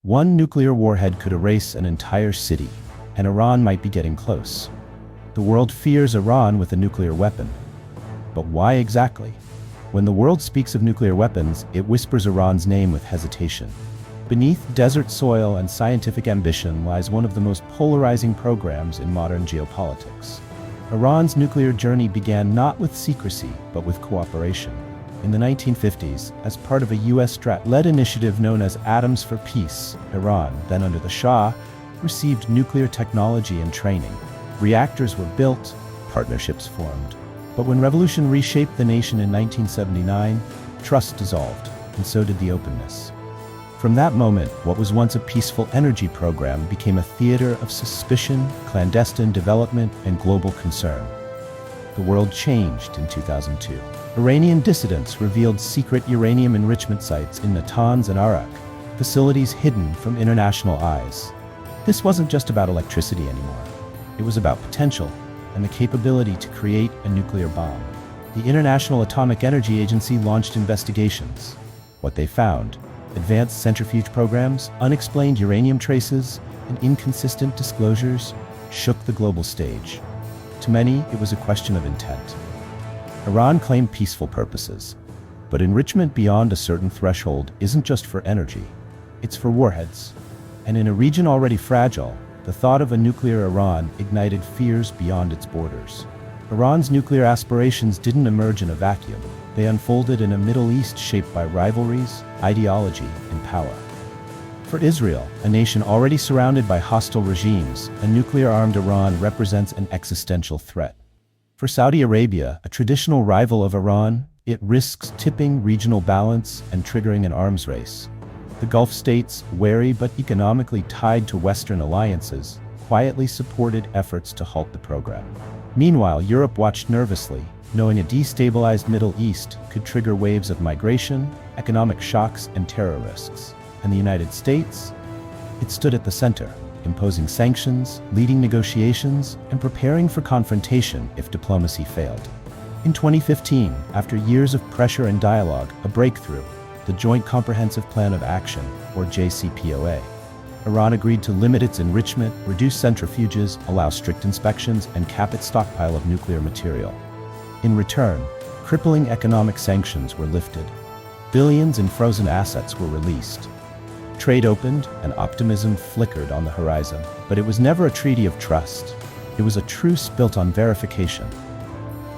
One nuclear warhead could erase an entire city, and Iran might be getting close. The world fears Iran with a nuclear weapon. But why exactly? When the world speaks of nuclear weapons, it whispers Iran's name with hesitation. Beneath desert soil and scientific ambition lies one of the most polarizing programs in modern geopolitics. Iran's nuclear journey began not with secrecy, but with cooperation. In the 1950s, as part of a US-led initiative known as Atoms for Peace, Iran, then under the Shah, received nuclear technology and training. Reactors were built, partnerships formed. But when revolution reshaped the nation in 1979, trust dissolved, and so did the openness. From that moment, what was once a peaceful energy program became a theater of suspicion, clandestine development, and global concern. The world changed in 2002. Iranian dissidents revealed secret uranium enrichment sites in Natanz and Arak, facilities hidden from international eyes. This wasn't just about electricity anymore. It was about potential and the capability to create a nuclear bomb. The International Atomic Energy Agency launched investigations. What they found: advanced centrifuge programs, unexplained uranium traces, and inconsistent disclosures shook the global stage. To many, it was a question of intent. Iran claimed peaceful purposes, but enrichment beyond a certain threshold isn't just for energy, it's for warheads. And in a region already fragile, the thought of a nuclear Iran ignited fears beyond its borders. Iran's nuclear aspirations didn't emerge in a vacuum. They unfolded in a Middle East shaped by rivalries, ideology, and power. For Israel, a nation already surrounded by hostile regimes, a nuclear-armed Iran represents an existential threat. For Saudi Arabia, a traditional rival of Iran, it risks tipping regional balance and triggering an arms race. The Gulf states, wary but economically tied to Western alliances, quietly supported efforts to halt the program. Meanwhile, Europe watched nervously, knowing a destabilized Middle East could trigger waves of migration, economic shocks, and terror risks. And the United States? It stood at the center, imposing sanctions, leading negotiations, and preparing for confrontation if diplomacy failed. In 2015, after years of pressure and dialogue, a breakthrough, the Joint Comprehensive Plan of Action, or JCPOA. Iran agreed to limit its enrichment, reduce centrifuges, allow strict inspections, and cap its stockpile of nuclear material. In return, crippling economic sanctions were lifted. Billions in frozen assets were released. Trade opened, and optimism flickered on the horizon. But it was never a treaty of trust. It was a truce built on verification.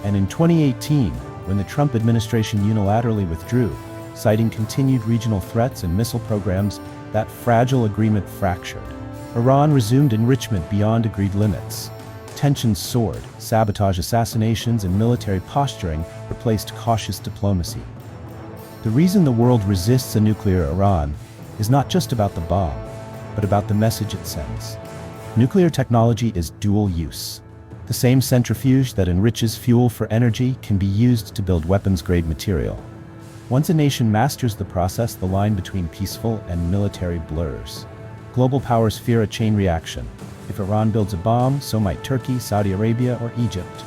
And in 2018, when the Trump administration unilaterally withdrew, citing continued regional threats and missile programs, that fragile agreement fractured. Iran resumed enrichment beyond agreed limits. Tensions soared, sabotage assassinations and military posturing replaced cautious diplomacy. The reason the world resists a nuclear Iran is not just about the bomb, but about the message it sends. Nuclear technology is dual use. The same centrifuge that enriches fuel for energy can be used to build weapons-grade material. Once a nation masters the process, the line between peaceful and military blurs. Global powers fear a chain reaction. If Iran builds a bomb, so might Turkey, Saudi Arabia, or Egypt.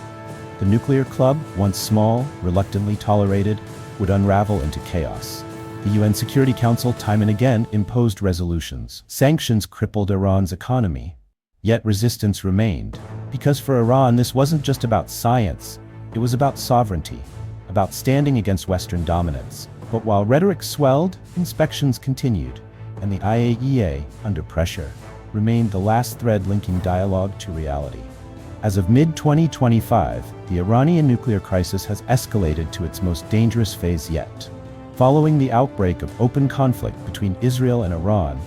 The nuclear club, once small, reluctantly tolerated, would unravel into chaos. The UN Security Council time and again imposed resolutions. Sanctions crippled Iran's economy. Yet resistance remained. Because for Iran, this wasn't just about science, it was about sovereignty, about standing against Western dominance. But while rhetoric swelled, inspections continued, and the IAEA, under pressure, remained the last thread linking dialogue to reality. As of mid-2025, the Iranian nuclear crisis has escalated to its most dangerous phase yet. Following the outbreak of open conflict between Israel and Iran,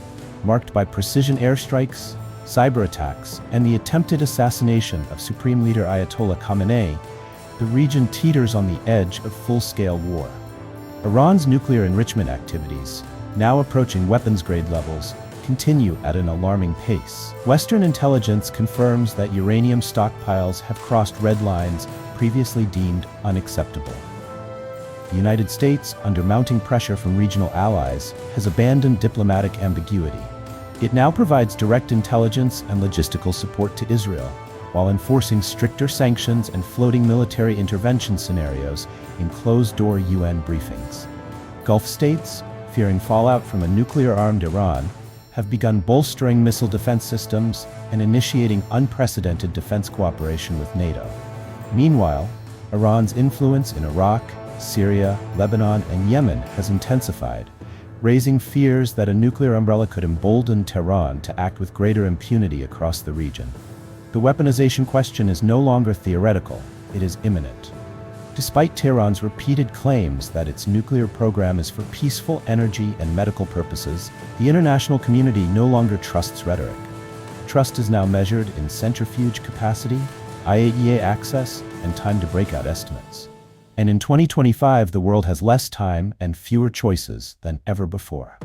marked by precision airstrikes, cyber attacks, and the attempted assassination of Supreme Leader Ayatollah Khamenei, the region teeters on the edge of full-scale war. Iran's nuclear enrichment activities, now approaching weapons-grade levels, continue at an alarming pace. Western intelligence confirms that uranium stockpiles have crossed red lines previously deemed unacceptable. The United States, under mounting pressure from regional allies, has abandoned diplomatic ambiguity. It now provides direct intelligence and logistical support to Israel, while enforcing stricter sanctions and floating military intervention scenarios in closed-door UN briefings. Gulf states, fearing fallout from a nuclear-armed Iran, have begun bolstering missile defense systems and initiating unprecedented defense cooperation with NATO. Meanwhile, Iran's influence in Iraq, Syria, Lebanon, and Yemen has intensified, raising fears that a nuclear umbrella could embolden Tehran to act with greater impunity across the region. The weaponization question is no longer theoretical, it is imminent. Despite Tehran's repeated claims that its nuclear program is for peaceful energy and medical purposes, the international community no longer trusts rhetoric. Trust is now measured in centrifuge capacity, IAEA access, and time to breakout estimates. And in 2025, the world has less time and fewer choices than ever before.